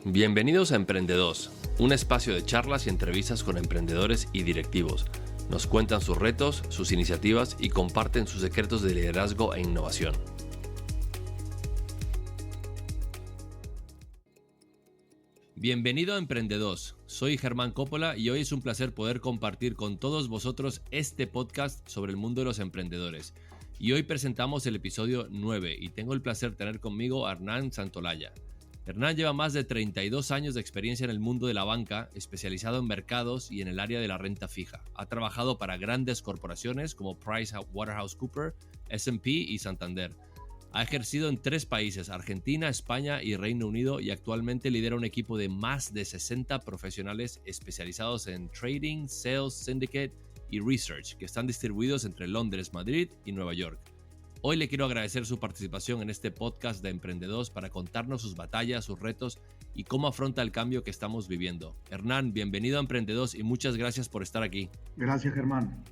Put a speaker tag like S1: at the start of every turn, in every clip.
S1: Bienvenidos a Emprendedos, un espacio de charlas y entrevistas con emprendedores y directivos. Nos cuentan sus retos, sus iniciativas y comparten sus secretos de liderazgo e innovación. Bienvenido a Emprendedos. Soy Germán Coppola y hoy es un placer poder compartir con todos vosotros este podcast sobre el mundo de los emprendedores. Y hoy presentamos el episodio 9 y tengo el placer de tener conmigo a Hernán Santolaya. Hernán lleva más de 32 años de experiencia en el mundo de la banca, especializado en mercados y en el área de la renta fija. Ha trabajado para grandes corporaciones como PricewaterhouseCoopers, S&P y Santander. Ha ejercido en 3 países, Argentina, España y Reino Unido, y actualmente lidera un equipo de más de 60 profesionales especializados en trading, sales, syndicate y research, que están distribuidos entre Londres, Madrid y Nueva York. Hoy le quiero agradecer su participación en este podcast de Emprendedos para contarnos sus batallas, sus retos y cómo afronta el cambio que estamos viviendo. Hernán, bienvenido a Emprendedos y muchas gracias por estar aquí.
S2: Gracias, Germán.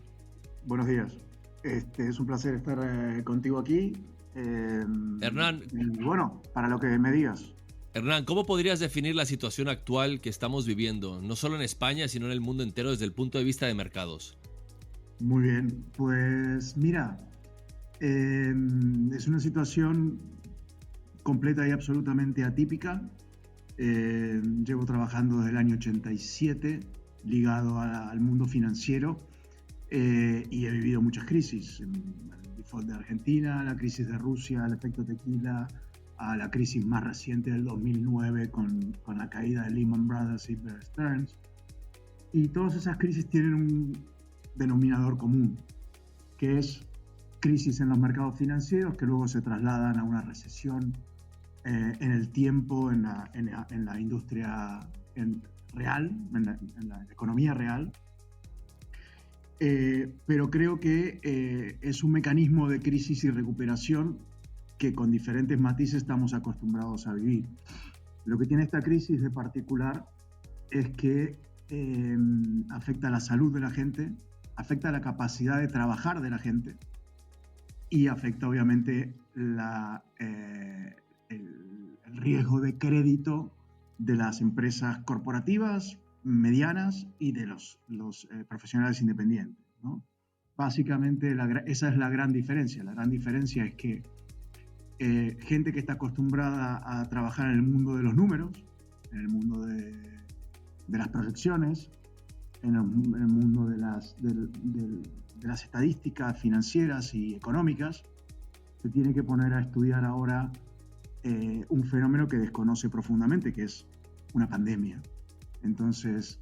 S2: Buenos días. Es un placer estar contigo aquí.
S1: Hernán,
S2: y bueno, para lo que me digas.
S1: Hernán, ¿cómo podrías definir la situación actual que estamos viviendo, no solo en España, sino en el mundo entero desde el punto de vista de mercados?
S2: Muy bien, pues mira, es una situación completa y absolutamente atípica. Llevo trabajando desde el año 87, ligado al mundo financiero, y he vivido muchas crisis. El default de Argentina, la crisis de Rusia, el efecto tequila, a la crisis más reciente del 2009 con la caída de Lehman Brothers y Bear Stearns. Y todas esas crisis tienen un denominador común, que es crisis en los mercados financieros que luego se trasladan a una recesión en el tiempo, en la industria real, en la economía real. Pero creo que es un mecanismo de crisis y recuperación que con diferentes matices estamos acostumbrados a vivir. Lo que tiene esta crisis de particular es que afecta a la salud de la gente, afecta a la capacidad de trabajar de la gente y afecta obviamente el riesgo de crédito de las empresas corporativas, medianas y de los profesionales independientes, ¿no? Básicamente esa es la gran diferencia. La gran diferencia es que gente que está acostumbrada a trabajar en el mundo de los números, en el mundo de las proyecciones, en el mundo de las estadísticas financieras y económicas, se tiene que poner a estudiar ahora un fenómeno que desconoce profundamente, que es una pandemia. Entonces,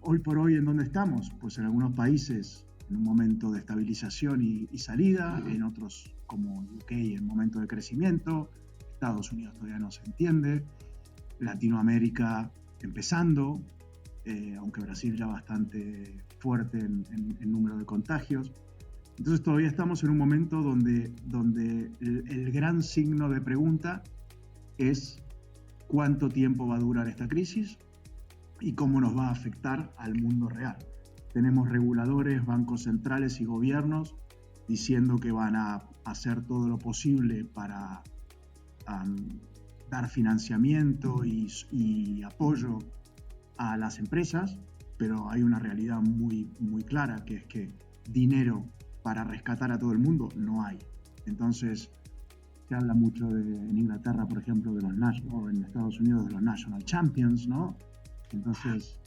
S2: hoy por hoy, ¿en dónde estamos? Pues en algunos países en un momento de estabilización y salida, en otros como UK en momento de crecimiento, Estados Unidos todavía no se entiende, Latinoamérica empezando, aunque Brasil ya bastante fuerte en número de contagios. Entonces todavía estamos en un momento donde el gran signo de pregunta es cuánto tiempo va a durar esta crisis y cómo nos va a afectar al mundo real. Tenemos reguladores, bancos centrales y gobiernos diciendo que van a hacer todo lo posible para dar financiamiento y apoyo a las empresas, pero hay una realidad muy, muy clara, que es que dinero para rescatar a todo el mundo no hay. Entonces, se habla mucho en Inglaterra, por ejemplo, o en Estados Unidos, de los National Champions, ¿no? Entonces,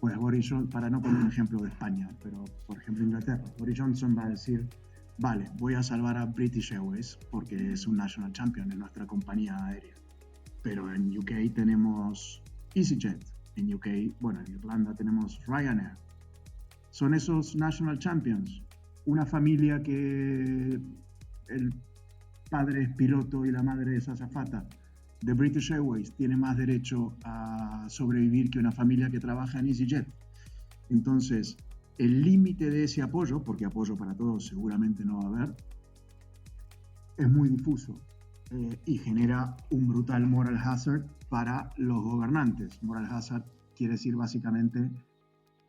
S2: pues Boris Johnson, para no poner un ejemplo de España, pero por ejemplo Inglaterra, Boris Johnson va a decir, vale, voy a salvar a British Airways porque es un National Champion en nuestra compañía aérea. Pero en UK tenemos EasyJet, en Irlanda tenemos Ryanair. Son esos National Champions. Una familia que el padre es piloto y la madre es azafata de British Airways tiene más derecho a sobrevivir que una familia que trabaja en EasyJet. Entonces, el límite de ese apoyo, porque apoyo para todos seguramente no va a haber, es muy difuso y genera un brutal moral hazard para los gobernantes. Moral hazard quiere decir básicamente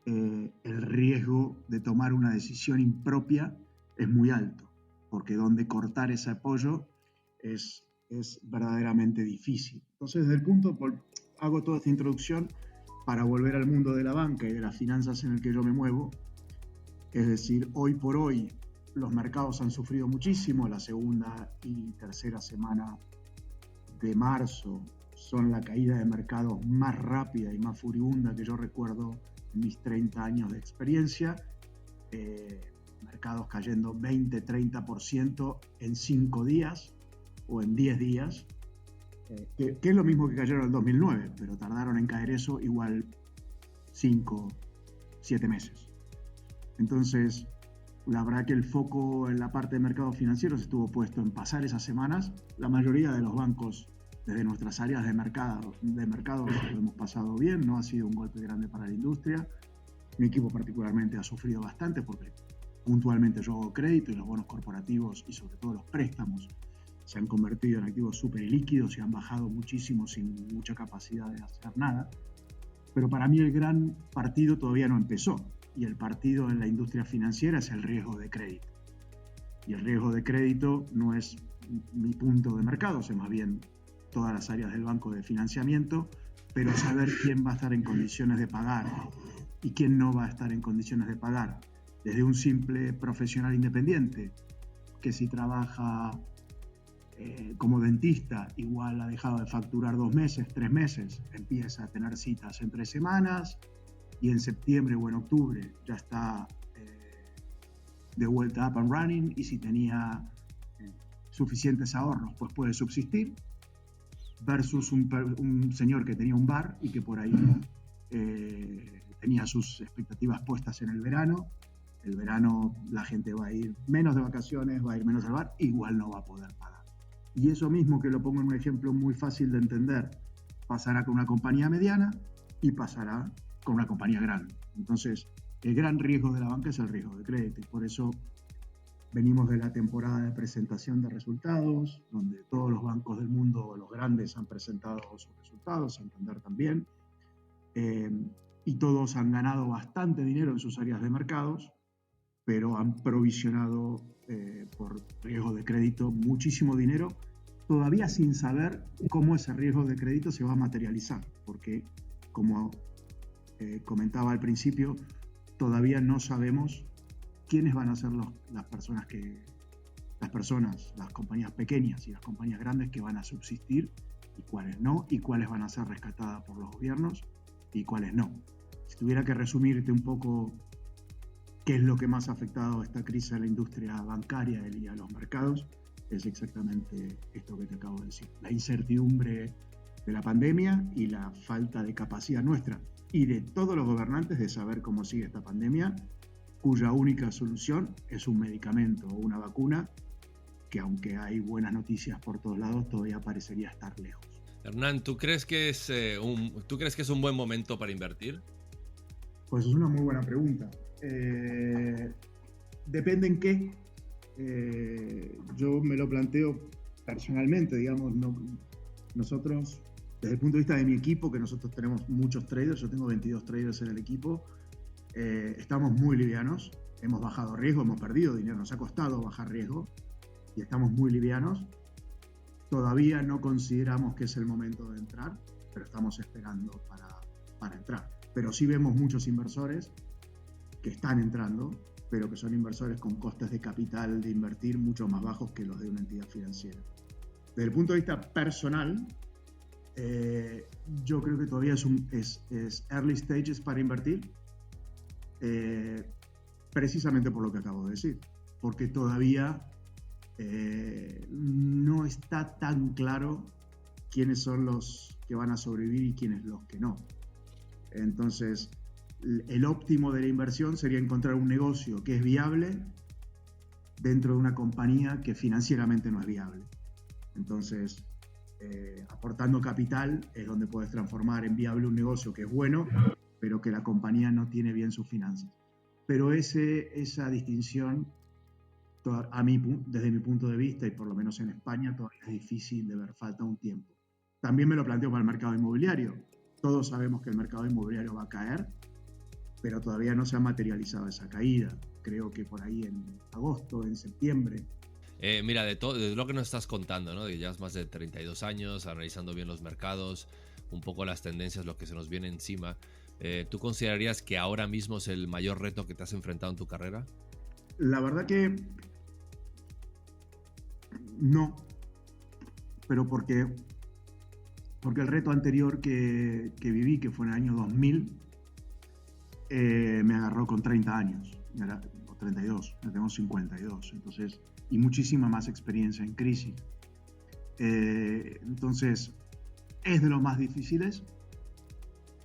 S2: el riesgo de tomar una decisión impropia es muy alto, porque donde cortar ese apoyo es es verdaderamente difícil. Entonces, hago toda esta introducción para volver al mundo de la banca y de las finanzas en el que yo me muevo. Es decir, hoy por hoy los mercados han sufrido muchísimo. La segunda y tercera semana de marzo son la caída de mercados más rápida y más furibunda que yo recuerdo en mis 30 años de experiencia. Mercados cayendo 20-30% en 5 días o en 10 días, que es lo mismo que cayeron en el 2009, pero tardaron en caer eso igual 5-7 meses. Entonces, la verdad que el foco en la parte de mercados financieros estuvo puesto en pasar esas semanas. La mayoría de los bancos, desde nuestras áreas de mercado lo hemos pasado bien, no ha sido un golpe grande para la industria. Mi equipo particularmente ha sufrido bastante porque puntualmente yo hago crédito y los bonos corporativos y sobre todo los préstamos se han convertido en activos súper líquidos y han bajado muchísimo sin mucha capacidad de hacer nada. Pero para mí el gran partido todavía no empezó, y el partido en la industria financiera es el riesgo de crédito. Y el riesgo de crédito no es mi punto de mercado, es más bien todas las áreas del banco de financiamiento, pero saber quién va a estar en condiciones de pagar y quién no va a estar en condiciones de pagar. Desde un simple profesional independiente, que si trabaja como dentista, igual ha dejado de facturar 2 meses, 3 meses, empieza a tener citas en 3 semanas y en septiembre o en octubre ya está de vuelta up and running, y si tenía suficientes ahorros, pues puede subsistir, versus un señor que tenía un bar y que por ahí tenía sus expectativas puestas en el verano. El verano la gente va a ir menos de vacaciones, va a ir menos al bar, igual no va a poder pagar. Y eso mismo, que lo pongo en un ejemplo muy fácil de entender, pasará con una compañía mediana y pasará con una compañía grande. Entonces, el gran riesgo de la banca es el riesgo de crédito. Y por eso venimos de la temporada de presentación de resultados, donde todos los bancos del mundo, los grandes, han presentado sus resultados, Santander también, y todos han ganado bastante dinero en sus áreas de mercados, pero han provisionado por riesgo de crédito muchísimo dinero, todavía sin saber cómo ese riesgo de crédito se va a materializar, porque como comentaba al principio, todavía no sabemos quiénes van a ser las compañías pequeñas y las compañías grandes que van a subsistir y cuáles no, y cuáles van a ser rescatadas por los gobiernos y cuáles no. Si tuviera que resumirte un poco qué es lo que más ha afectado esta crisis a la industria bancaria y a los mercados, es exactamente esto que te acabo de decir. La incertidumbre de la pandemia y la falta de capacidad nuestra y de todos los gobernantes de saber cómo sigue esta pandemia, cuya única solución es un medicamento o una vacuna, que aunque hay buenas noticias por todos lados, todavía parecería estar lejos.
S1: Hernán, ¿tú crees que es un buen momento para invertir?
S2: Pues es una muy buena pregunta. Depende en qué. Yo me lo planteo personalmente, digamos, nosotros, desde el punto de vista de mi equipo, que nosotros tenemos muchos traders, yo tengo 22 traders en el equipo, estamos muy livianos, hemos bajado riesgo, hemos perdido dinero, nos ha costado bajar riesgo y estamos muy livianos. Todavía no consideramos que es el momento de entrar, pero estamos esperando para entrar. Pero sí vemos muchos inversores que están entrando, pero que son inversores con costes de capital de invertir mucho más bajos que los de una entidad financiera. Desde el punto de vista personal, yo creo que todavía es early stages para invertir, precisamente por lo que acabo de decir, porque todavía no está tan claro quiénes son los que van a sobrevivir y quiénes los que no. Entonces, el óptimo de la inversión sería encontrar un negocio que es viable dentro de una compañía que financieramente no es viable. Entonces, aportando capital es donde puedes transformar en viable un negocio que es bueno, pero que la compañía no tiene bien sus finanzas. Pero esa distinción, desde mi punto de vista, y por lo menos en España, todavía es difícil de ver, falta un tiempo. También me lo planteo para el mercado inmobiliario. Todos sabemos que el mercado inmobiliario va a caer, pero todavía no se ha materializado esa caída. Creo que por ahí en agosto, en septiembre,
S1: Mira, de lo que nos estás contando, ¿no? Que llevas más de 32 años analizando bien los mercados, un poco las tendencias, lo que se nos viene encima. ¿Tú considerarías que ahora mismo es el mayor reto que te has enfrentado en tu carrera?
S2: La verdad que no, pero porque el reto anterior que viví, que fue en el año 2000, me agarró con 30 años, o 32, ya tengo 52, entonces, y muchísima más experiencia en crisis. Entonces, es de los más difíciles,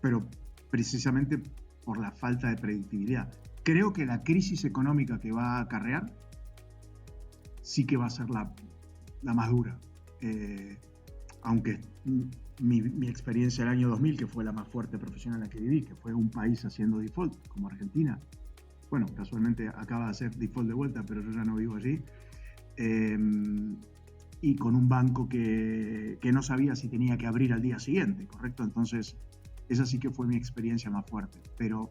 S2: pero precisamente por la falta de predictibilidad. Creo que la crisis económica que va a acarrear sí que va a ser la más dura. Aunque mi experiencia del año 2000, que fue la más fuerte profesional en la que viví, que fue un país haciendo default, como Argentina, bueno, casualmente acaba de hacer default de vuelta, pero yo ya no vivo allí, y con un banco que no sabía si tenía que abrir al día siguiente, ¿correcto? Entonces, esa sí que fue mi experiencia más fuerte. Pero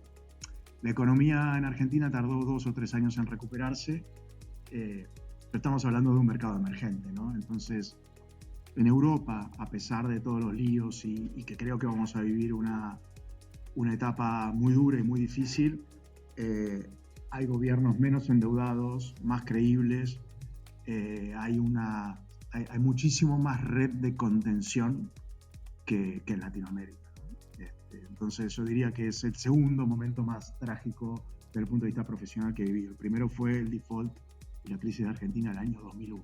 S2: la economía en Argentina tardó 2 o 3 años en recuperarse, pero estamos hablando de un mercado emergente, ¿no? Entonces, en Europa, a pesar de todos los líos y que creo que vamos a vivir una etapa muy dura y muy difícil, hay gobiernos menos endeudados, más creíbles, hay muchísimo más red de contención que en Latinoamérica. Entonces yo diría que es el segundo momento más trágico desde el punto de vista profesional que he vivido. El primero fue el default y la crisis de Argentina del año 2001.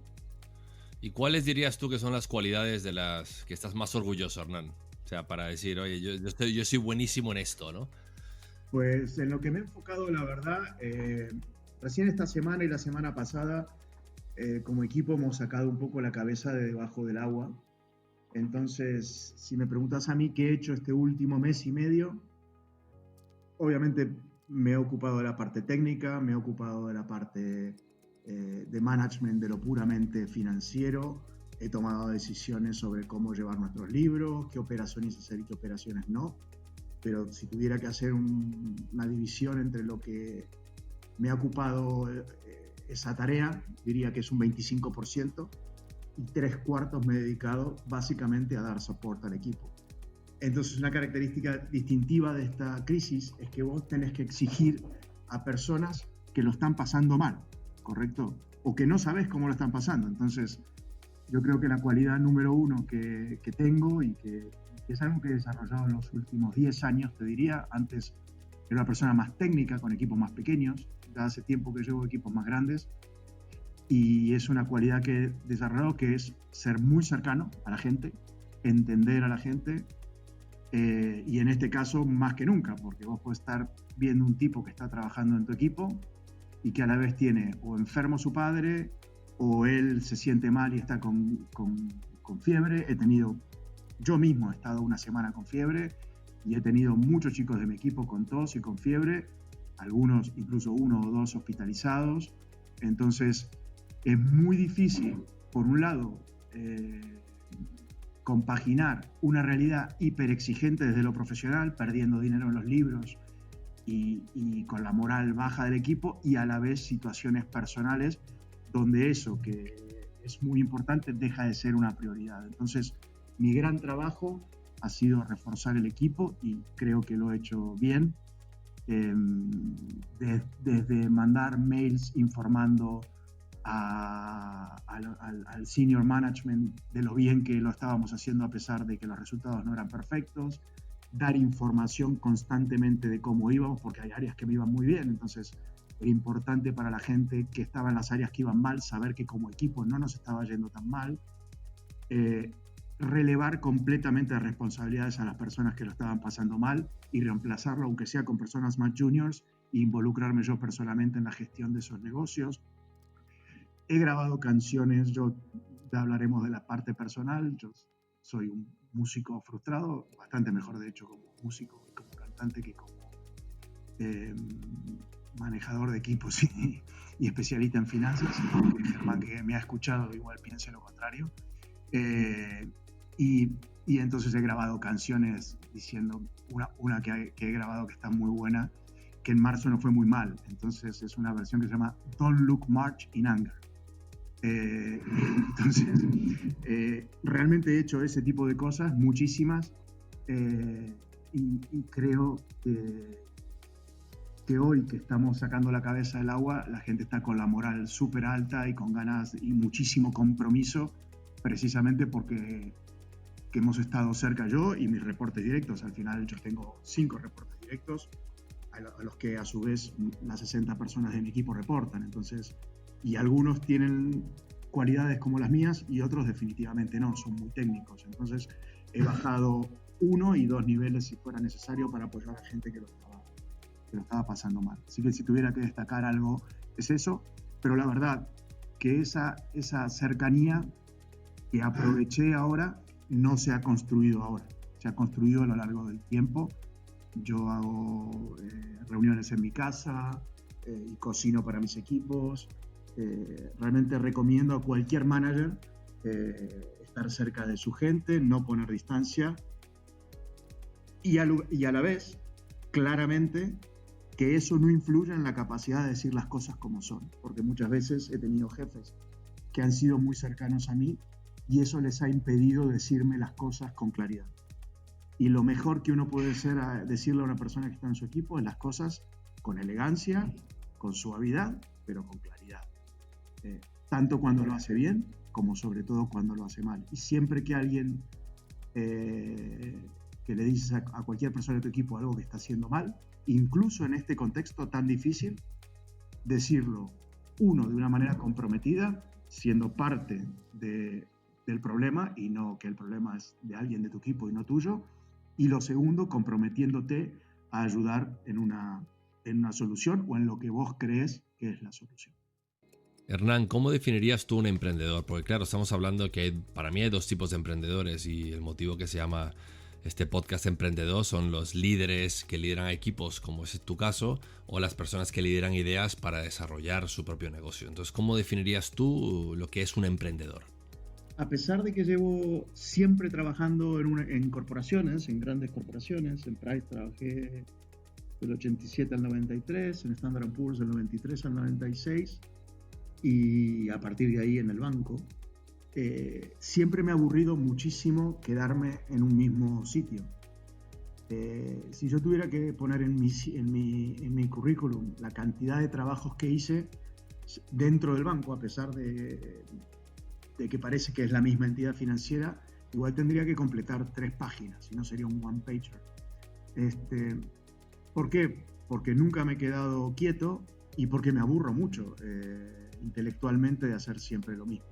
S1: ¿Y cuáles dirías tú que son las cualidades de las que estás más orgulloso, Hernán? O sea, para decir, oye, yo soy buenísimo en esto, ¿no?
S2: Pues en lo que me he enfocado, la verdad, recién esta semana y la semana pasada, como equipo hemos sacado un poco la cabeza de debajo del agua. Entonces, si me preguntas a mí qué he hecho este último mes y medio, obviamente me he ocupado de la parte técnica, me he ocupado de la parte de management, de lo puramente financiero, he tomado decisiones sobre cómo llevar nuestros libros, qué operaciones hacer y qué operaciones no, pero si tuviera que hacer una división entre lo que me ha ocupado esa tarea, diría que es un 25%, y 3/4 me he dedicado básicamente a dar soporte al equipo. Entonces, una característica distintiva de esta crisis es que vos tenés que exigir a personas que lo están pasando mal, ¿correcto? O que no sabés cómo lo están pasando. Entonces, yo creo que la cualidad número uno que tengo y que es algo que he desarrollado en los últimos 10 años, te diría, antes era una persona más técnica, con equipos más pequeños, ya hace tiempo que llevo equipos más grandes, y es una cualidad que he desarrollado, que es ser muy cercano a la gente, entender a la gente, y en este caso más que nunca, porque vos podés estar viendo un tipo que está trabajando en tu equipo y que a la vez tiene o enfermo su padre o él se siente mal y está con fiebre. Yo mismo he estado una semana con fiebre y he tenido muchos chicos de mi equipo con tos y con fiebre, algunos incluso 1 o 2 hospitalizados. Entonces es muy difícil, por un lado, compaginar una realidad hiperexigente desde lo profesional, perdiendo dinero en los libros y con la moral baja del equipo, y a la vez situaciones personales donde eso, que es muy importante, deja de ser una prioridad. Entonces, mi gran trabajo ha sido reforzar el equipo y creo que lo he hecho bien. Desde mandar mails informando al senior management de lo bien que lo estábamos haciendo a pesar de que los resultados no eran perfectos, dar información constantemente de cómo íbamos, porque hay áreas que me iban muy bien, entonces era importante para la gente que estaba en las áreas que iban mal saber que como equipo no nos estaba yendo tan mal, relevar completamente las responsabilidades a las personas que lo estaban pasando mal y reemplazarlo, aunque sea con personas más juniors, e involucrarme yo personalmente en la gestión de esos negocios. He grabado canciones, ya hablaremos de la parte personal, yo soy un músico frustrado, bastante mejor de hecho como músico y como cantante que como manejador de equipos y especialista en finanzas, aunque Germán, que me ha escuchado, igual piense lo contrario. Y entonces he grabado canciones diciendo, una que he grabado que está muy buena, que en marzo no fue muy mal, entonces es una versión que se llama Don't Look March in Anger. Entonces, realmente he hecho ese tipo de cosas, muchísimas, y creo que hoy que estamos sacando la cabeza del agua, la gente está con la moral súper alta y con ganas y muchísimo compromiso, precisamente porque que hemos estado cerca yo y mis reportes directos. Al final yo tengo 5 reportes directos a los que a su vez las 60 personas de mi equipo reportan. Entonces, y algunos tienen cualidades como las mías y otros definitivamente no, son muy técnicos. Entonces he bajado 1 y 2 niveles si fuera necesario para apoyar a gente que lo estaba pasando mal. Así que si tuviera que destacar algo es eso, pero la verdad que esa cercanía que aproveché ahora no se ha construido ahora, se ha construido a lo largo del tiempo. Yo hago reuniones en mi casa y cocino para mis equipos. Realmente recomiendo a cualquier manager estar cerca de su gente, no poner distancia y a la vez, claramente, que eso no influya en la capacidad de decir las cosas como son, porque muchas veces he tenido jefes que han sido muy cercanos a mí y eso les ha impedido decirme las cosas con claridad. Y lo mejor que uno puede hacer a decirle a una persona que está en su equipo es las cosas con elegancia, con suavidad, pero con claridad. Tanto cuando lo hace bien, como sobre todo cuando lo hace mal. Y siempre que alguien, que le dices a cualquier persona de tu equipo algo que está haciendo mal, incluso en este contexto tan difícil, decirlo, uno, de una manera comprometida, siendo parte del problema y no que el problema es de alguien de tu equipo y no tuyo, y lo segundo, comprometiéndote a ayudar en una solución o en lo que vos crees que es la solución.
S1: Hernán, ¿cómo definirías tú un emprendedor? Porque claro, estamos hablando que para mí hay 2 tipos de emprendedores y el motivo que se llama este podcast Emprendedor son los líderes que lideran equipos, como es tu caso, o las personas que lideran ideas para desarrollar su propio negocio. Entonces, ¿cómo definirías tú lo que es un emprendedor?
S2: A pesar de que llevo siempre trabajando en corporaciones, en grandes corporaciones, en Price trabajé del 87 al 93, en Standard & Poor's del 93 al 96 y a partir de ahí en el banco, siempre me ha aburrido muchísimo quedarme en un mismo sitio. Si yo tuviera que poner en mi currículum la cantidad de trabajos que hice dentro del banco, a pesar de que parece que es la misma entidad financiera, igual tendría que completar 3 páginas, si no sería un one-pager. ¿Por qué? Porque nunca me he quedado quieto y porque me aburro mucho intelectualmente de hacer siempre lo mismo.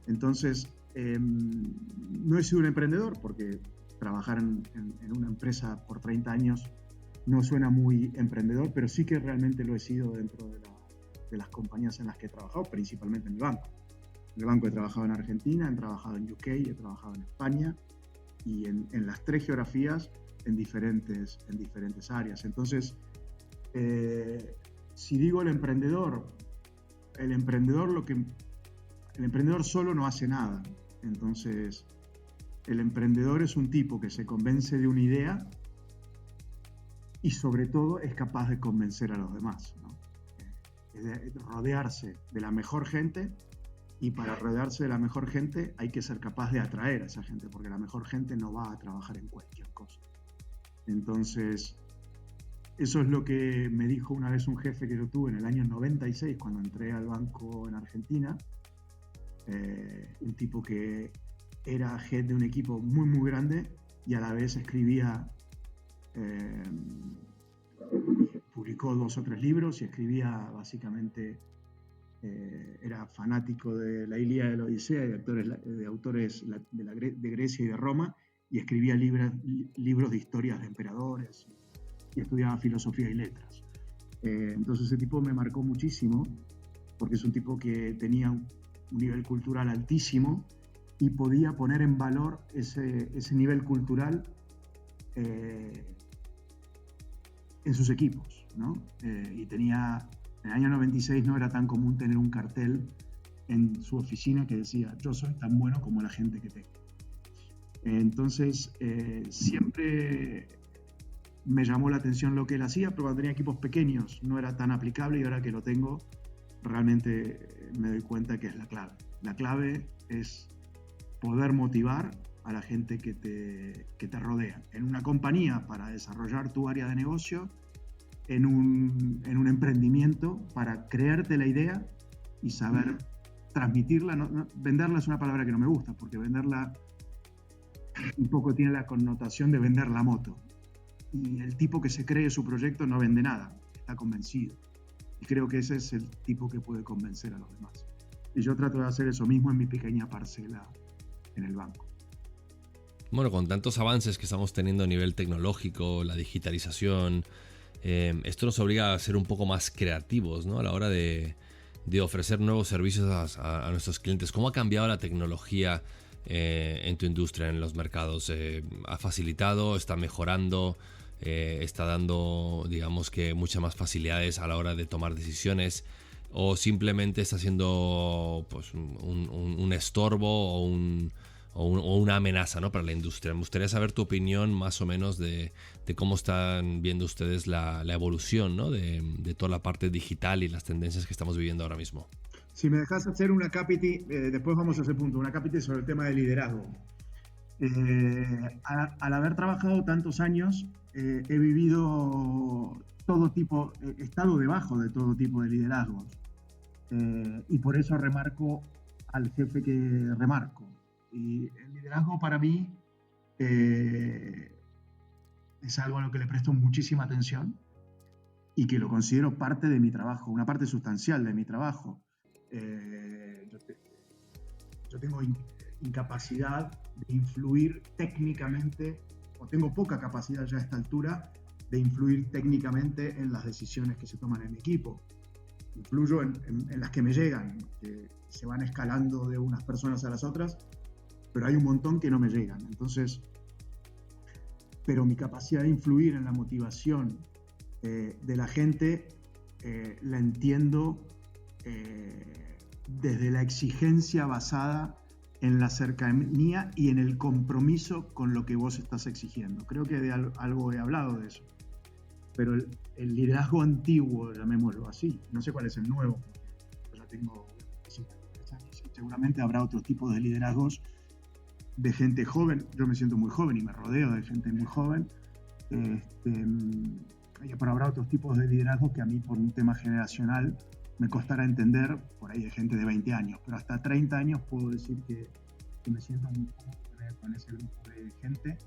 S2: Entonces, no he sido un emprendedor porque trabajar en una empresa por 30 años no suena muy emprendedor, pero sí que realmente lo he sido dentro de las compañías en las que he trabajado, principalmente en el banco. En el banco he trabajado en Argentina, he trabajado en UK, he trabajado en España y en las 3 geografías en diferentes áreas. Entonces, si digo el emprendedor solo no hace nada. Entonces, el emprendedor es un tipo que se convence de una idea y sobre todo es capaz de convencer a los demás, ¿no? Es de rodearse de la mejor gente. Y para rodearse de la mejor gente hay que ser capaz de atraer a esa gente, porque la mejor gente no va a trabajar en cualquier cosa. Entonces, eso es lo que me dijo una vez un jefe que yo tuve en el año 96, cuando entré al banco en Argentina. Un tipo que era head de un equipo muy, muy grande y a la vez escribía, publicó 2 o 3 libros y escribía básicamente... era fanático de la Ilíada y la Odisea, de autores de Grecia y de Roma, y escribía libros de historias de emperadores y estudiaba filosofía y letras. Entonces ese tipo me marcó muchísimo porque es un tipo que tenía un nivel cultural altísimo y podía poner en valor ese nivel cultural en sus equipos, ¿no? Y tenía... En el año 96 no era tan común tener un cartel en su oficina que decía: yo soy tan bueno como la gente que tengo. Entonces, siempre me llamó la atención lo que él hacía, pero cuando tenía equipos pequeños no era tan aplicable y ahora que lo tengo, realmente me doy cuenta que es la clave. La clave es poder motivar a la gente que te rodea. En una compañía para desarrollar tu área de negocio, en un emprendimiento para creerte la idea y saber transmitirla. Venderla es una palabra que no me gusta, porque venderla un poco tiene la connotación de vender la moto. Y el tipo que se cree su proyecto no vende nada, está convencido. Y creo que ese es el tipo que puede convencer a los demás. Y yo trato de hacer eso mismo en mi pequeña parcela en el banco.
S1: Bueno, con tantos avances que estamos teniendo a nivel tecnológico, la digitalización, esto nos obliga a ser un poco más creativos, ¿no? A la hora de ofrecer nuevos servicios a nuestros clientes. ¿Cómo ha cambiado la tecnología en tu industria, en los mercados? ¿Ha facilitado? ¿Está mejorando? ¿Está dando, digamos que, muchas más facilidades a la hora de tomar decisiones? ¿O simplemente está siendo pues, un estorbo o una amenaza, ¿no?, para la industria? Me gustaría saber tu opinión más o menos de cómo están viendo ustedes la evolución, ¿no?, de toda la parte digital y las tendencias que estamos viviendo ahora mismo.
S2: Si me dejas hacer una capiti, después vamos a ese punto, una capiti sobre el tema del liderazgo. Al haber trabajado tantos años, he vivido todo tipo, he estado debajo de todo tipo de liderazgos. Y por eso remarco al jefe que remarco. Y el liderazgo para mí es algo a lo que le presto muchísima atención y que lo considero parte de mi trabajo, una parte sustancial de mi trabajo. Yo tengo incapacidad de influir técnicamente, o tengo poca capacidad ya a esta altura de influir técnicamente en las decisiones que se toman en mi equipo. Influyo en las que me llegan, que se van escalando de unas personas a las otras, pero hay un montón que no me llegan. Entonces, pero mi capacidad de influir en la motivación de la gente la entiendo desde la exigencia basada en la cercanía y en el compromiso con lo que vos estás exigiendo. Creo que de algo he hablado de eso. Pero el liderazgo antiguo, llamémoslo así, no sé cuál es el nuevo, yo ya tengo 53 años y seguramente habrá otros tipos de liderazgos de gente joven. Yo me siento muy joven y me rodeo de gente muy joven, pero habrá otros tipos de liderazgos que a mí, por un tema generacional, me costará entender, por ahí de gente de 20 años, pero hasta 30 años puedo decir que me siento muy cómodo con ese grupo de gente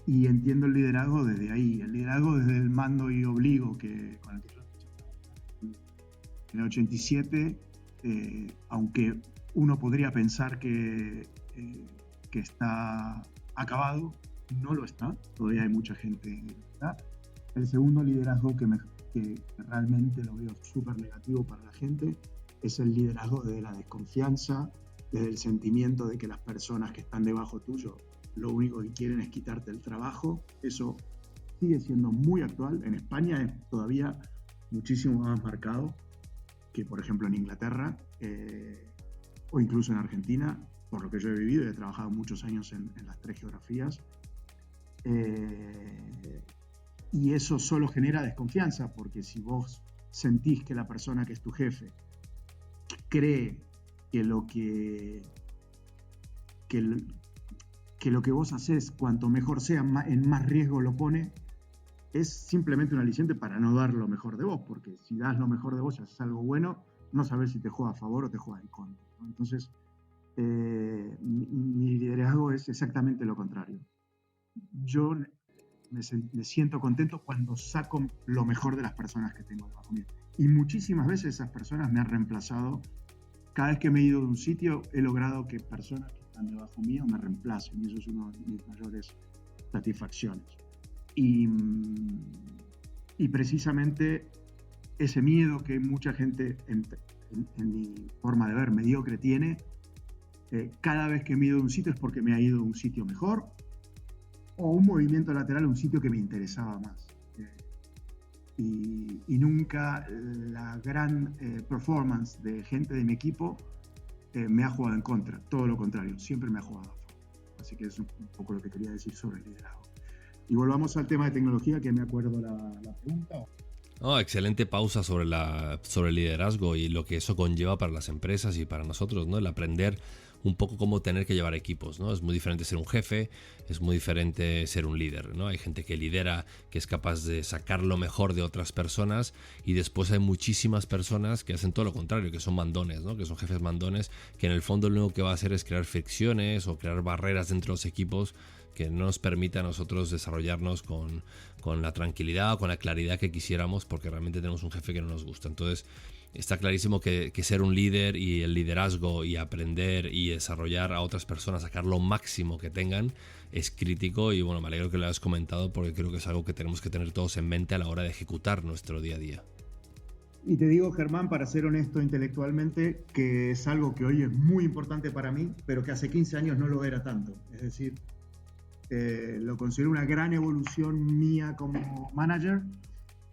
S2: y entiendo el liderazgo desde ahí, el liderazgo desde el mando y obligo con el que yo en el 87, aunque uno podría pensar que está acabado, no lo está, todavía hay mucha gente que está. El segundo liderazgo que realmente lo veo súper negativo para la gente es el liderazgo de la desconfianza, desde el sentimiento de que las personas que están debajo tuyo lo único que quieren es quitarte el trabajo. Eso sigue siendo muy actual. En España es todavía muchísimo más marcado que, por ejemplo, en Inglaterra o incluso en Argentina, por lo que yo he vivido y he trabajado muchos años en las tres geografías. Y eso solo genera desconfianza, porque si vos sentís que la persona que es tu jefe cree que lo que vos haces, cuanto mejor sea, en más riesgo lo pone, es simplemente un aliciente para no dar lo mejor de vos, porque si das lo mejor de vos y haces algo bueno, no sabés si te juega a favor o te juega en contra, ¿no? Entonces, mi liderazgo es exactamente lo contrario. Yo me siento contento cuando saco lo mejor de las personas que tengo debajo mío. Y muchísimas veces esas personas me han reemplazado. Cada vez que me he ido de un sitio, he logrado que personas que están debajo mío me reemplacen. Y eso es una de mis mayores satisfacciones. Y precisamente ese miedo que mucha gente, en mi forma de ver, mediocre tiene, cada vez que me he ido de un sitio es porque me ha ido a un sitio mejor, o un movimiento lateral a un sitio que me interesaba más. Y nunca la gran performance de gente de mi equipo me ha jugado en contra, todo lo contrario, siempre me ha jugado a favor. Así que es un poco lo que quería decir sobre el liderazgo. Y volvamos al tema de tecnología, que me acuerdo la pregunta.
S1: Oh, excelente pausa sobre el liderazgo y lo que eso conlleva para las empresas y para nosotros, ¿no? El aprender un poco cómo tener que llevar equipos, ¿no? Es muy diferente ser un jefe, es muy diferente ser un líder, ¿no? Hay gente que lidera, que es capaz de sacar lo mejor de otras personas, y después hay muchísimas personas que hacen todo lo contrario, que son mandones, ¿no? Que son jefes mandones, que en el fondo lo único que va a hacer es crear fricciones o crear barreras dentro de los equipos que no nos permita a nosotros desarrollarnos con la tranquilidad o con la claridad que quisiéramos, porque realmente tenemos un jefe que no nos gusta. Entonces está clarísimo que ser un líder y el liderazgo y aprender y desarrollar a otras personas, sacar lo máximo que tengan, es crítico. Y bueno, me alegro que lo hayas comentado, porque creo que es algo que tenemos que tener todos en mente a la hora de ejecutar nuestro día a día.
S2: Y te digo, Germán, para ser honesto intelectualmente, que es algo que hoy es muy importante para mí, pero que hace 15 años no lo era tanto. Es decir, lo considero una gran evolución mía como manager,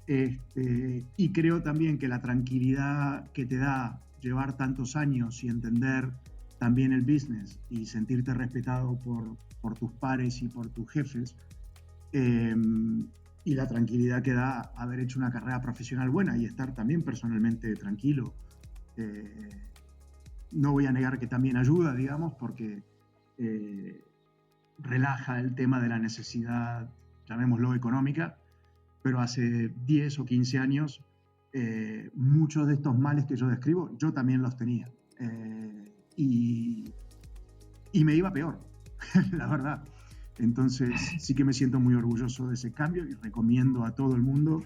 S2: y creo también que la tranquilidad que te da llevar tantos años y entender también el business y sentirte respetado por tus pares y por tus jefes, y la tranquilidad que da haber hecho una carrera profesional buena y estar también personalmente tranquilo. No voy a negar que también ayuda, digamos, porque relaja el tema de la necesidad, llamémoslo económica, pero hace 10 o 15 años muchos de estos males que yo describo, yo también los tenía. Y me iba peor, la verdad. Entonces sí que me siento muy orgulloso de ese cambio y recomiendo a todo el mundo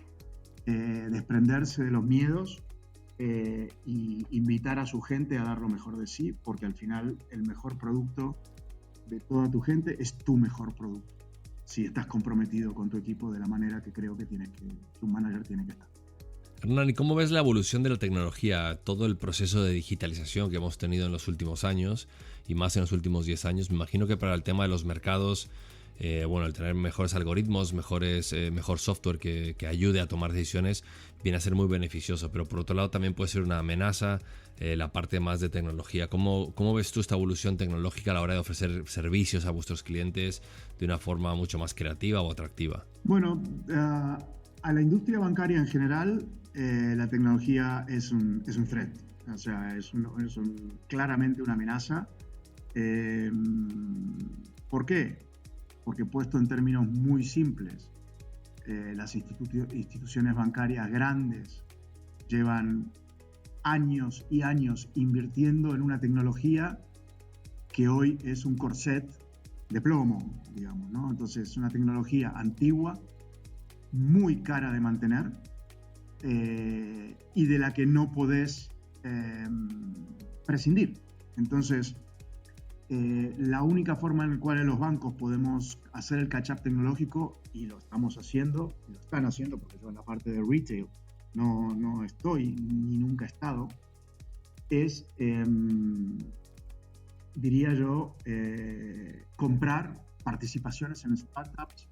S2: desprenderse de los miedos y invitar a su gente a dar lo mejor de sí, porque al final el mejor producto de toda tu gente es tu mejor producto, si estás comprometido con tu equipo de la manera que creo que un manager tiene que estar.
S1: Hernán, ¿y cómo ves la evolución de la tecnología, todo el proceso de digitalización que hemos tenido en los últimos años y más en los últimos 10 años? Me imagino que para el tema de los mercados, el tener mejores algoritmos, mejor software que ayude a tomar decisiones, viene a ser muy beneficioso, pero por otro lado también puede ser una amenaza la parte más de tecnología. ¿Cómo ves tú esta evolución tecnológica a la hora de ofrecer servicios a vuestros clientes de una forma mucho más creativa o atractiva?
S2: Bueno, a la industria bancaria en general, la tecnología es un threat, o sea, es claramente una amenaza. ¿Por qué? Porque puesto en términos muy simples, las instituciones bancarias grandes llevan años y años invirtiendo en una tecnología que hoy es un corset de plomo, digamos, ¿no? Entonces es una tecnología antigua, muy cara de mantener, y de la que no podés prescindir. Entonces, la única forma en la cual los bancos podemos hacer el catch-up tecnológico, y lo estamos haciendo, y lo están haciendo, porque yo en la parte de retail no estoy ni nunca he estado, es, diría yo, comprar participaciones en startups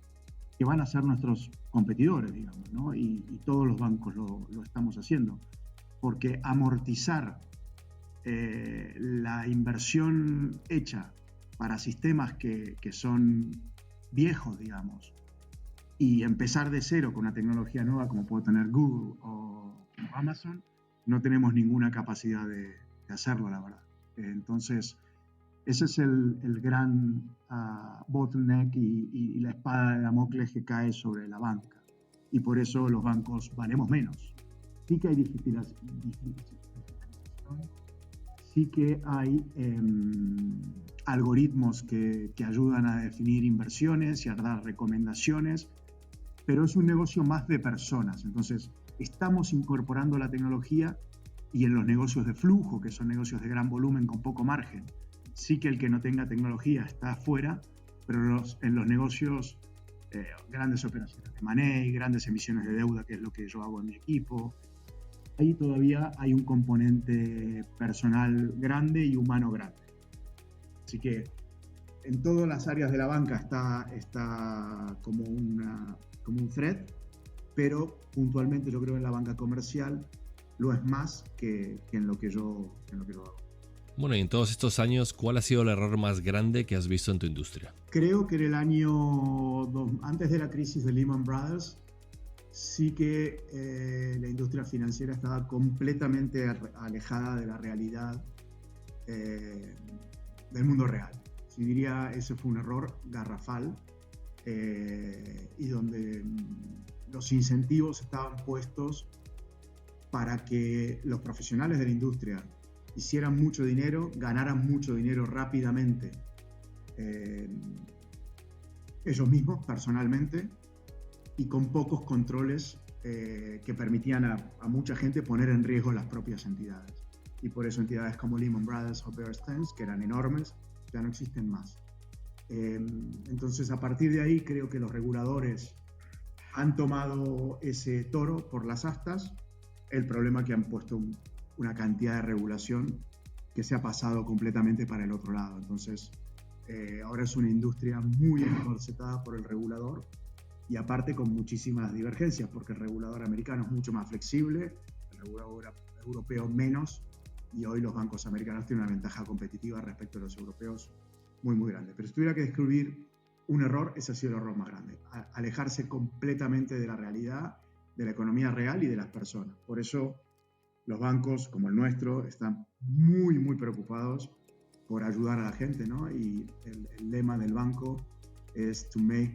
S2: que van a ser nuestros competidores, digamos, ¿no? Y todos los bancos lo estamos haciendo, porque amortizar la inversión hecha para sistemas que son viejos, digamos, y empezar de cero con una tecnología nueva como puede tener Google o Amazon, no tenemos ninguna capacidad de hacerlo, la verdad. Entonces, ese es el gran bottleneck y la espada de Damocles que cae sobre la banca. Y por eso los bancos valemos menos. Sí que hay digitalización, sí que hay algoritmos que ayudan a definir inversiones y a dar recomendaciones, pero es un negocio más de personas. Entonces, estamos incorporando la tecnología, y en los negocios de flujo, que son negocios de gran volumen con poco margen, sí que el que no tenga tecnología está afuera, pero en los negocios, grandes operaciones de money, grandes emisiones de deuda, que es lo que yo hago en mi equipo, ahí todavía hay un componente personal grande y humano grande. Así que en todas las áreas de la banca está como un threat, pero puntualmente yo creo en la banca comercial lo es más que en lo que yo hago.
S1: Bueno, y en todos estos años, ¿cuál ha sido el error más grande que has visto en tu industria?
S2: Creo que en el año antes de la crisis de Lehman Brothers, sí que la industria financiera estaba completamente alejada de la realidad del mundo real. Sí, diría, ese fue un error garrafal y donde los incentivos estaban puestos para que los profesionales de la industria hicieran mucho dinero, ganaran mucho dinero rápidamente, ellos mismos, personalmente, y con pocos controles que permitían a mucha gente poner en riesgo las propias entidades. Y por eso entidades como Lehman Brothers o Bear Stearns, que eran enormes, ya no existen más. Entonces, a partir de ahí, creo que los reguladores han tomado ese toro por las astas. El problema es que han puesto una cantidad de regulación que se ha pasado completamente para el otro lado. Entonces, ahora es una industria muy encorsetada por el regulador y aparte con muchísimas divergencias, porque el regulador americano es mucho más flexible, el regulador europeo menos, y hoy los bancos americanos tienen una ventaja competitiva respecto a los europeos muy, muy grande. Pero si tuviera que describir un error, ese ha sido el error más grande. Alejarse completamente de la realidad, de la economía real y de las personas. Por eso los bancos, como el nuestro, están muy, muy preocupados por ayudar a la gente, ¿no? Y el lema del banco es to make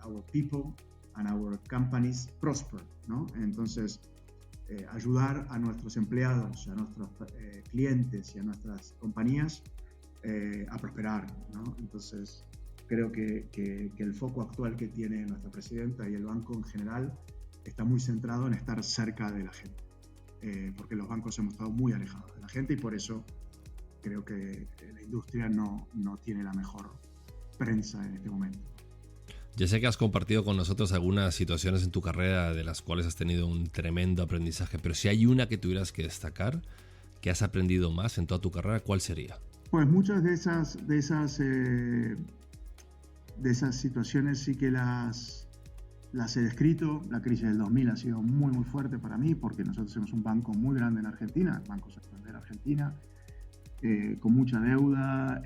S2: our people and our companies prosper, ¿no? Entonces, ayudar a nuestros empleados, a nuestros clientes y a nuestras compañías a prosperar, ¿no? Entonces, creo que el foco actual que tiene nuestra presidenta y el banco en general está muy centrado en estar cerca de la gente, porque los bancos hemos estado muy alejados de la gente y por eso creo que la industria no tiene la mejor prensa en este momento.
S1: Ya sé que has compartido con nosotros algunas situaciones en tu carrera de las cuales has tenido un tremendo aprendizaje, pero si hay una que tuvieras que destacar, que has aprendido más en toda tu carrera, ¿cuál sería?
S2: Pues muchas de esas situaciones sí que las he descrito. La crisis del 2000 ha sido muy, muy fuerte para mí porque nosotros somos un banco muy grande en Argentina, el Banco Santander Argentina, con mucha deuda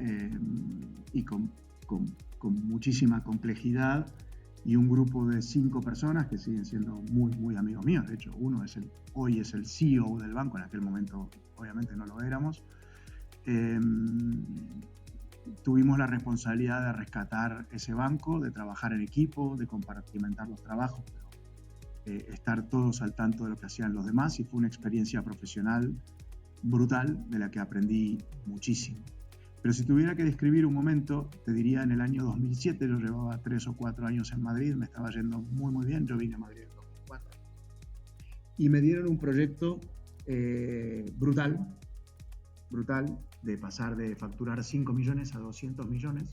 S2: y con muchísima complejidad y un grupo de 5 personas que siguen siendo muy, muy amigos míos. De hecho, uno hoy es el CEO del banco, en aquel momento obviamente no lo éramos. Tuvimos la responsabilidad de rescatar ese banco, de trabajar en equipo, de compartimentar los trabajos, pero estar todos al tanto de lo que hacían los demás y fue una experiencia profesional brutal de la que aprendí muchísimo. Pero si tuviera que describir un momento, te diría en el año 2007, yo llevaba 3 o 4 años en Madrid, me estaba yendo muy muy bien, yo vine a Madrid en 2004 y me dieron un proyecto brutal, de pasar de facturar 5 millones a 200 millones.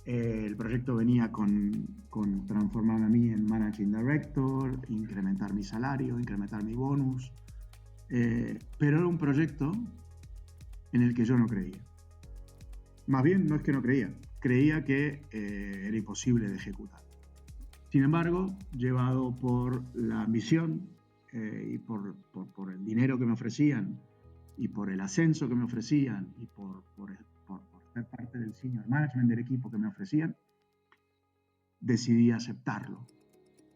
S2: El proyecto venía con transformarme a mí en Managing Director, incrementar mi salario, incrementar mi bonus, pero era un proyecto en el que yo no creía. Más bien, no es que no creía que era imposible de ejecutar. Sin embargo, llevado por la ambición y por el dinero que me ofrecían, y por el ascenso que me ofrecían y por ser parte del senior management del equipo que me ofrecían, decidí aceptarlo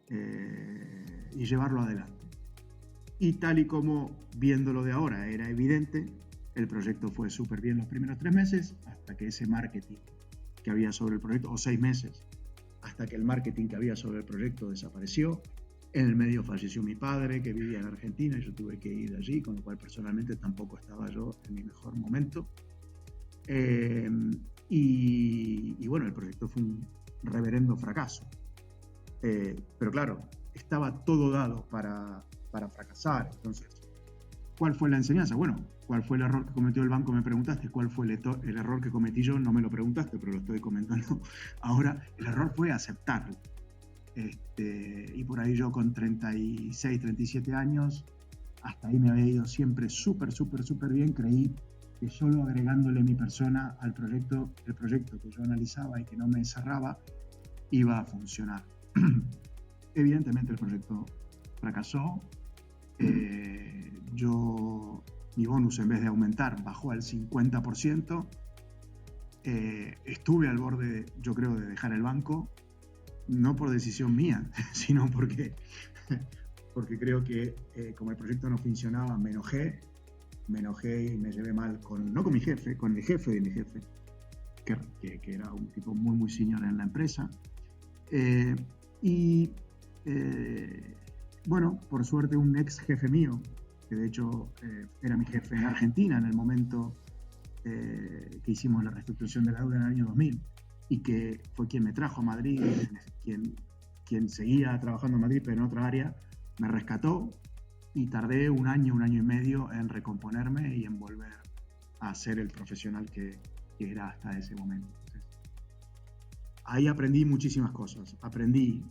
S2: y llevarlo adelante. Y tal y como viéndolo de ahora era evidente, el proyecto fue súper bien los primeros 3 meses, hasta que ese marketing que había sobre el proyecto, o 6 meses, hasta que el marketing que había sobre el proyecto desapareció. En el medio falleció mi padre, que vivía en Argentina, y yo tuve que ir allí, con lo cual personalmente tampoco estaba yo en mi mejor momento. Y bueno, el proyecto fue un reverendo fracaso. Pero claro, estaba todo dado para fracasar. Entonces, ¿cuál fue la enseñanza? Bueno, ¿cuál fue el error que cometió el banco? Me preguntaste. ¿Cuál fue el error que cometí yo? No me lo preguntaste, pero lo estoy comentando ahora. El error fue aceptarlo. Y por ahí yo con 36, 37 años, hasta ahí me había ido siempre súper bien. Creí que solo agregándole mi persona al proyecto, el proyecto que yo analizaba y que no me cerraba, iba a funcionar. Evidentemente el proyecto fracasó. Mi bonus, en vez de aumentar, bajó al 50%. Estuve al borde, yo creo, de dejar el banco. no por decisión mía, sino porque creo que como el proyecto no funcionaba, me enojé y me llevé mal no con mi jefe, con el jefe de mi jefe, que era un tipo muy, muy senior en la empresa. Bueno, por suerte un ex jefe mío, que de hecho era mi jefe en Argentina en el momento que hicimos la reestructuración de la deuda en el año 2000, y que fue quien me trajo a Madrid, quien seguía trabajando en Madrid pero en otra área, me rescató, y tardé un año y medio en recomponerme y en volver a ser el profesional que era hasta ese momento. Entonces, ahí aprendí muchísimas cosas. Aprendí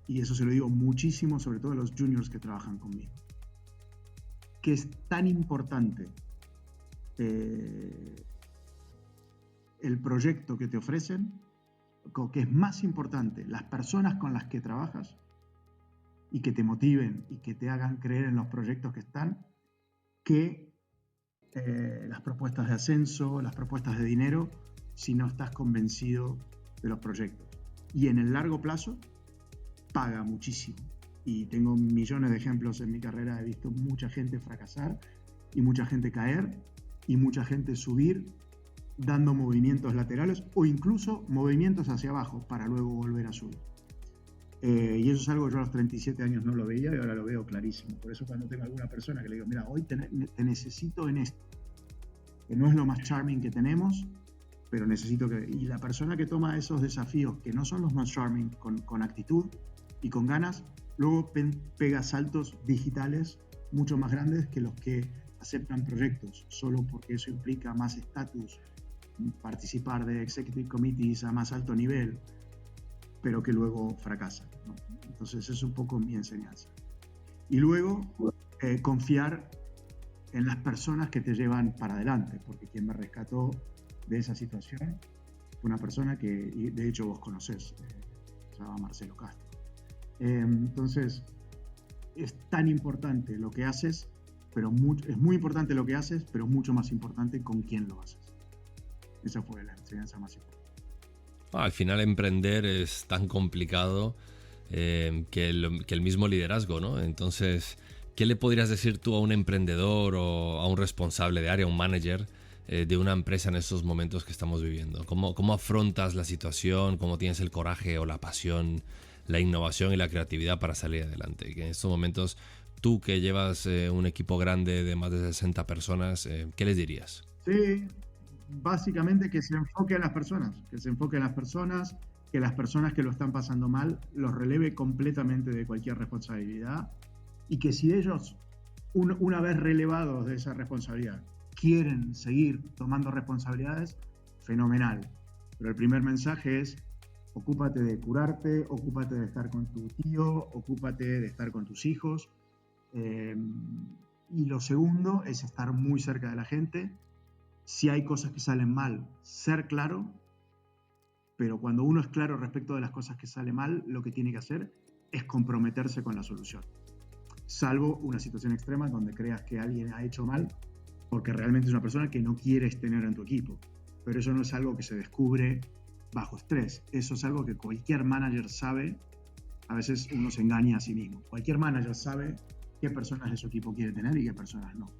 S2: y eso se lo digo muchísimo, sobre todo a los juniors que trabajan conmigo, que es tan importante el proyecto que te ofrecen, que es más importante las personas con las que trabajas y que te motiven y que te hagan creer en los proyectos que están, que las propuestas de ascenso, las propuestas de dinero, si no estás convencido de los proyectos. Y en el largo plazo paga muchísimo. Y tengo millones de ejemplos en mi carrera. He visto mucha gente fracasar y mucha gente caer y mucha gente subir dando movimientos laterales o incluso movimientos hacia abajo para luego volver a subir. Y eso es algo que yo a los 37 años no lo veía y ahora lo veo clarísimo. Por eso cuando tengo alguna persona que le digo, mira, hoy te necesito en esto, que no es lo más charming que tenemos, pero necesito que... Y la persona que toma esos desafíos, que no son los más charming, con actitud y con ganas, luego pega saltos digitales mucho más grandes que los que aceptan proyectos, solo porque eso implica más estatus, participar de executive committees a más alto nivel, pero que luego fracasan, ¿no? Entonces es un poco mi enseñanza. Y luego confiar en las personas que te llevan para adelante, porque quien me rescató de esa situación fue una persona que de hecho vos conocés, se llama Marcelo Castro. Entonces es tan importante lo que haces, pero es muy importante lo que haces, pero mucho más importante con quién lo haces. Esa fue la enseñanza más importante.
S1: Al final emprender es tan complicado que el mismo liderazgo, ¿no? Entonces, ¿qué le podrías decir tú a un emprendedor o a un responsable de área, un manager de una empresa en estos momentos que estamos viviendo? ¿Cómo afrontas la situación? ¿Cómo tienes el coraje o la pasión, la innovación y la creatividad para salir adelante? Que en estos momentos, tú que llevas un equipo grande de más de 60 personas, ¿qué les dirías?
S2: Sí, básicamente que se enfoque en las personas, que las personas que lo están pasando mal los releve completamente de cualquier responsabilidad, y que si ellos, una vez relevados de esa responsabilidad, quieren seguir tomando responsabilidades, fenomenal. Pero el primer mensaje es: ocúpate de curarte, ocúpate de estar con tu tío, ocúpate de estar con tus hijos. Y lo segundo es estar muy cerca de la gente. Si hay cosas que salen mal, ser claro, pero cuando uno es claro respecto de las cosas que salen mal, lo que tiene que hacer es comprometerse con la solución. Salvo una situación extrema donde creas que alguien ha hecho mal porque realmente es una persona que no quieres tener en tu equipo. Pero eso no es algo que se descubre bajo estrés. Eso es algo que cualquier manager sabe. A veces uno se engaña a sí mismo. Cualquier manager sabe qué personas de su equipo quiere tener y qué personas no.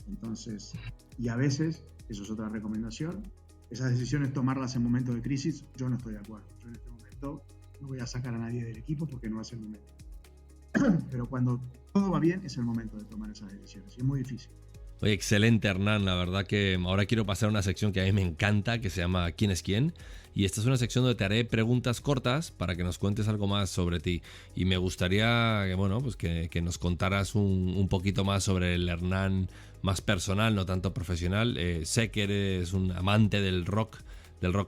S2: Entonces, y a veces, eso es otra recomendación, esas decisiones tomarlas en momentos de crisis, yo no estoy de acuerdo. Yo en este momento no voy a sacar a nadie del equipo porque no es el momento. Pero cuando todo va bien, es el momento de tomar esas decisiones. Y es muy difícil.
S1: Oye, excelente, Hernán. La verdad que ahora quiero pasar a una sección que a mí me encanta, que se llama ¿Quién es quién? Y esta es una sección donde te haré preguntas cortas para que nos cuentes algo más sobre ti. Y me gustaría que nos contaras un poquito más sobre el Hernán más personal, no tanto profesional. Sé que eres un amante del rock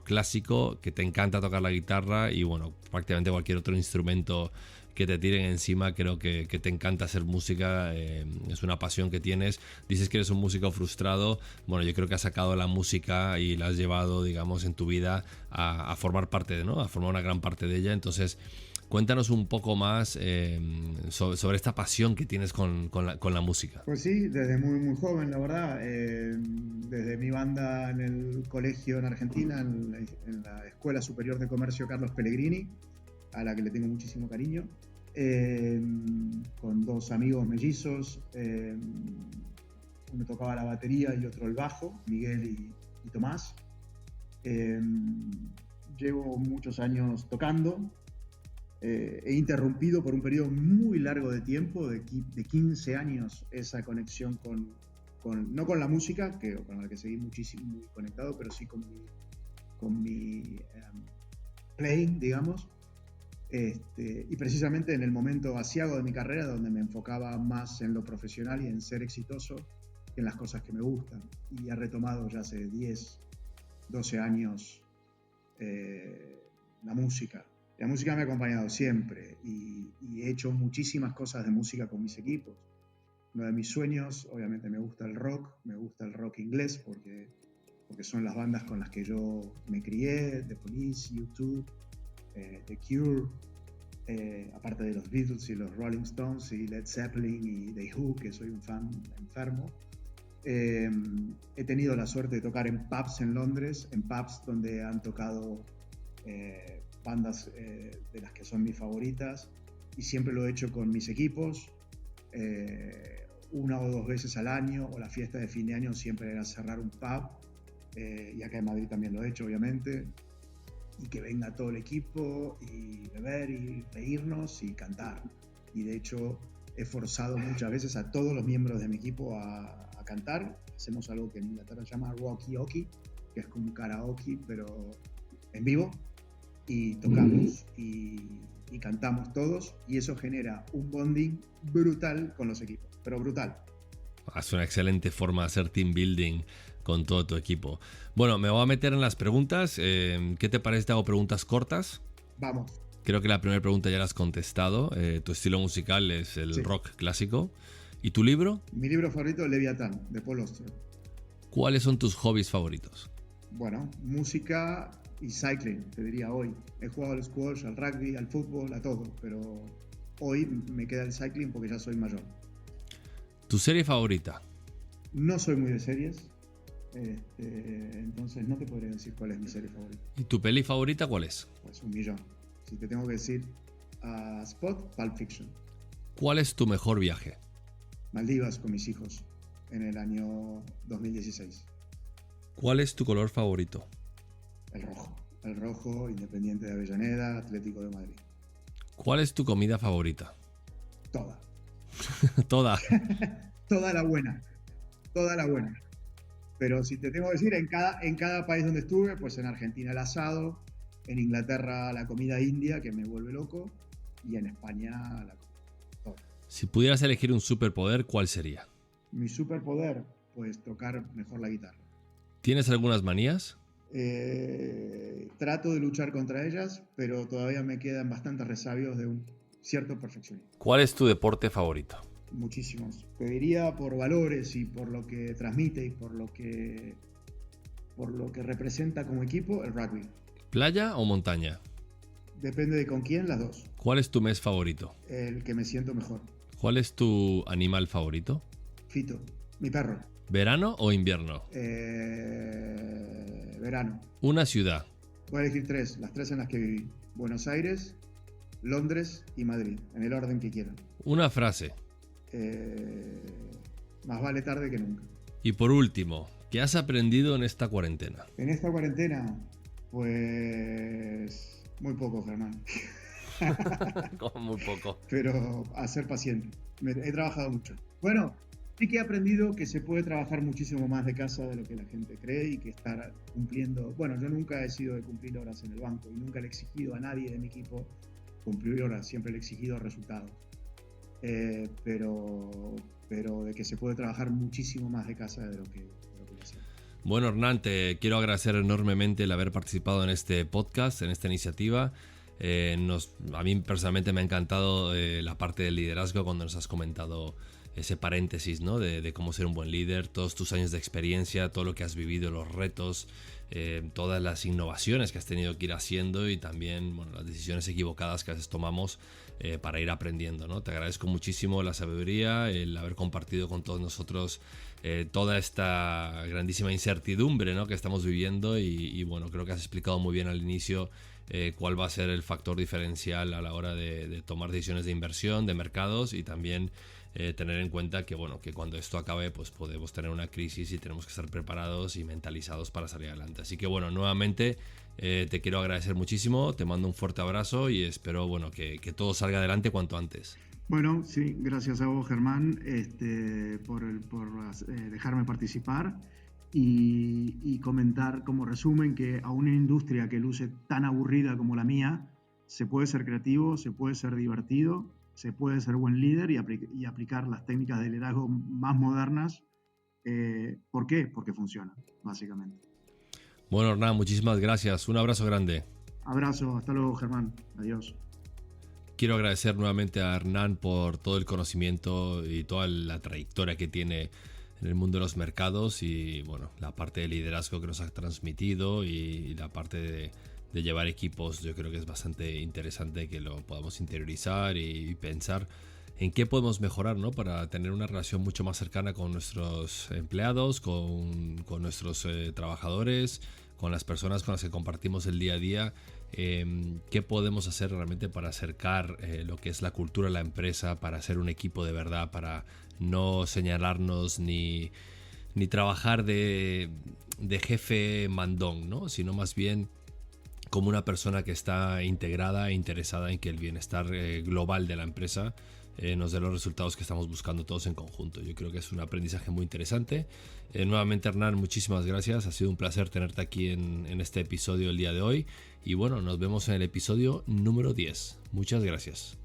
S1: clásico, que te encanta tocar la guitarra y prácticamente cualquier otro instrumento que te tiren encima. Creo que te encanta hacer música, es una pasión que tienes. Dices que eres un músico frustrado. Bueno, yo creo que has sacado la música y la has llevado, digamos, en tu vida a formar parte a formar una gran parte de ella. Entonces, Cuéntanos un poco más sobre esta pasión que tienes con la música.
S2: Pues sí, desde muy joven, la verdad. Desde mi banda en el colegio en Argentina, en la Escuela Superior de Comercio Carlos Pellegrini, a la que le tengo muchísimo cariño, con 2 amigos mellizos. Uno tocaba la batería y otro el bajo, Miguel y Tomás. Llevo muchos años tocando. He interrumpido por un periodo muy largo de tiempo, de 15 años, esa conexión no con la música, con la que seguí muchísimo muy conectado, pero sí con mi playing, digamos. Y precisamente en el momento aciago de mi carrera, donde me enfocaba más en lo profesional y en ser exitoso que en las cosas que me gustan. Y he retomado ya hace 10, 12 años la música. La música me ha acompañado siempre y he hecho muchísimas cosas de música con mis equipos. Uno de mis sueños, obviamente me gusta el rock inglés porque son las bandas con las que yo me crié, The Police, U2, The Cure, aparte de los Beatles y los Rolling Stones y Led Zeppelin y The Who, que soy un fan enfermo. He tenido la suerte de tocar en pubs en Londres, en pubs donde han tocado bandas de las que son mis favoritas, y siempre lo he hecho con mis equipos. 1 o 2 veces al año, o la fiesta de fin de año siempre era cerrar un pub, y acá en Madrid también lo he hecho, obviamente, y que venga todo el equipo y beber y reírnos y cantar. Y de hecho he forzado muchas veces a todos los miembros de mi equipo a cantar. Hacemos algo que en Inglaterra se llama Rocky-Oki, que es como un karaoke pero en vivo, y tocamos y cantamos todos, y eso genera un bonding brutal con los equipos, pero brutal.
S1: Es una excelente forma de hacer team building con todo tu equipo. Bueno, me voy a meter en las preguntas. ¿Qué te parece? Te hago preguntas cortas.
S2: Vamos.
S1: Creo que la primera pregunta ya la has contestado. Tu estilo musical es el rock clásico. ¿Y tu libro?
S2: Mi libro favorito es Leviatán, de Paul Auster.
S1: ¿Cuáles son tus hobbies favoritos?
S2: Bueno, música y cycling, te diría hoy. He jugado al squash, al rugby, al fútbol, a todo, pero hoy me queda el cycling porque ya soy mayor.
S1: ¿Tu serie favorita?
S2: No soy muy de series, entonces no te podría decir cuál es mi serie favorita.
S1: ¿Y tu peli favorita cuál es?
S2: Pues 1.000.000. Si te tengo que decir Spot, Pulp Fiction.
S1: ¿Cuál es tu mejor viaje?
S2: Maldivas con mis hijos en el año 2016.
S1: ¿Cuál es tu color favorito?
S2: El rojo, Independiente de Avellaneda, Atlético de Madrid.
S1: ¿Cuál es tu comida favorita?
S2: Toda.
S1: Toda.
S2: Toda la buena. Pero si te tengo que decir, en cada país donde estuve, pues en Argentina el asado, en Inglaterra la comida india, que me vuelve loco, y en España todo.
S1: Si pudieras elegir un superpoder, ¿cuál sería?
S2: Mi superpoder, pues tocar mejor la guitarra.
S1: ¿Tienes algunas manías?
S2: Trato de luchar contra ellas, pero todavía me quedan bastantes resabios de un cierto perfeccionismo.
S1: ¿Cuál es tu deporte favorito?
S2: Muchísimos. Te diría por valores y por lo que transmite y por lo que representa como equipo, el rugby.
S1: ¿Playa o montaña?
S2: Depende de con quién, las dos.
S1: ¿Cuál es tu mes favorito?
S2: El que me siento mejor.
S1: ¿Cuál es tu animal favorito?
S2: Fito, mi perro.
S1: ¿Verano o invierno?
S2: Verano.
S1: Una ciudad.
S2: Voy a elegir 3, las 3 en las que viví. Buenos Aires, Londres y Madrid, en el orden que quieran.
S1: Una frase.
S2: Más vale tarde que nunca.
S1: Y por último, ¿qué has aprendido en esta cuarentena?
S2: En esta cuarentena, pues muy poco, Germán.
S1: Como muy poco.
S2: Pero a ser paciente. He trabajado mucho. Bueno, sí que he aprendido que se puede trabajar muchísimo más de casa de lo que la gente cree y que estar cumpliendo... Bueno, yo nunca he sido de cumplir horas en el banco y nunca le he exigido a nadie de mi equipo cumplir horas, siempre le he exigido resultados. Pero de que se puede trabajar muchísimo más de casa de lo que hacía.
S1: Bueno, Hernán, te quiero agradecer enormemente el haber participado en este podcast, en esta iniciativa. A mí personalmente me ha encantado la parte del liderazgo cuando nos has comentado ese paréntesis, ¿no? De cómo ser un buen líder, todos tus años de experiencia, todo lo que has vivido, los retos, todas las innovaciones que has tenido que ir haciendo y también, bueno, las decisiones equivocadas que a veces tomamos para ir aprendiendo, ¿no? Te agradezco muchísimo la sabiduría, el haber compartido con todos nosotros toda esta grandísima incertidumbre, ¿no? Que estamos viviendo y bueno, creo que has explicado muy bien al inicio cuál va a ser el factor diferencial a la hora de tomar decisiones de inversión, de mercados y también tener en cuenta que, bueno, que cuando esto acabe pues podemos tener una crisis y tenemos que estar preparados y mentalizados para salir adelante. Así que bueno, nuevamente te quiero agradecer muchísimo, te mando un fuerte abrazo y espero, bueno, que todo salga adelante cuanto antes.
S2: Bueno, sí, gracias a vos, Germán, por dejarme participar y comentar como resumen que a una industria que luce tan aburrida como la mía, se puede ser creativo, se puede ser divertido, se puede ser buen líder y aplicar las técnicas de liderazgo más modernas. ¿Por qué? Porque funcionan, básicamente.
S1: Bueno, Hernán, muchísimas gracias. Un abrazo grande.
S2: Abrazo, hasta luego, Germán. Adiós.
S1: Quiero agradecer nuevamente a Hernán por todo el conocimiento y toda la trayectoria que tiene en el mundo de los mercados y bueno, la parte de liderazgo que nos ha transmitido y la parte de llevar equipos. Yo creo que es bastante interesante que lo podamos interiorizar y pensar en qué podemos mejorar, ¿no? Para tener una relación mucho más cercana con nuestros empleados, con nuestros trabajadores, con las personas con las que compartimos el día a día. ¿Qué podemos hacer realmente para acercar lo que es la cultura de la empresa, para ser un equipo de verdad, para no señalarnos ni trabajar de jefe mandón, ¿no? Sino más bien como una persona que está integrada e interesada en que el bienestar global de la empresa nos dé los resultados que estamos buscando todos en conjunto. Yo creo que es un aprendizaje muy interesante. Nuevamente, Hernán, muchísimas gracias. Ha sido un placer tenerte aquí en este episodio el día de hoy. Y bueno, nos vemos en el episodio número 10. Muchas gracias.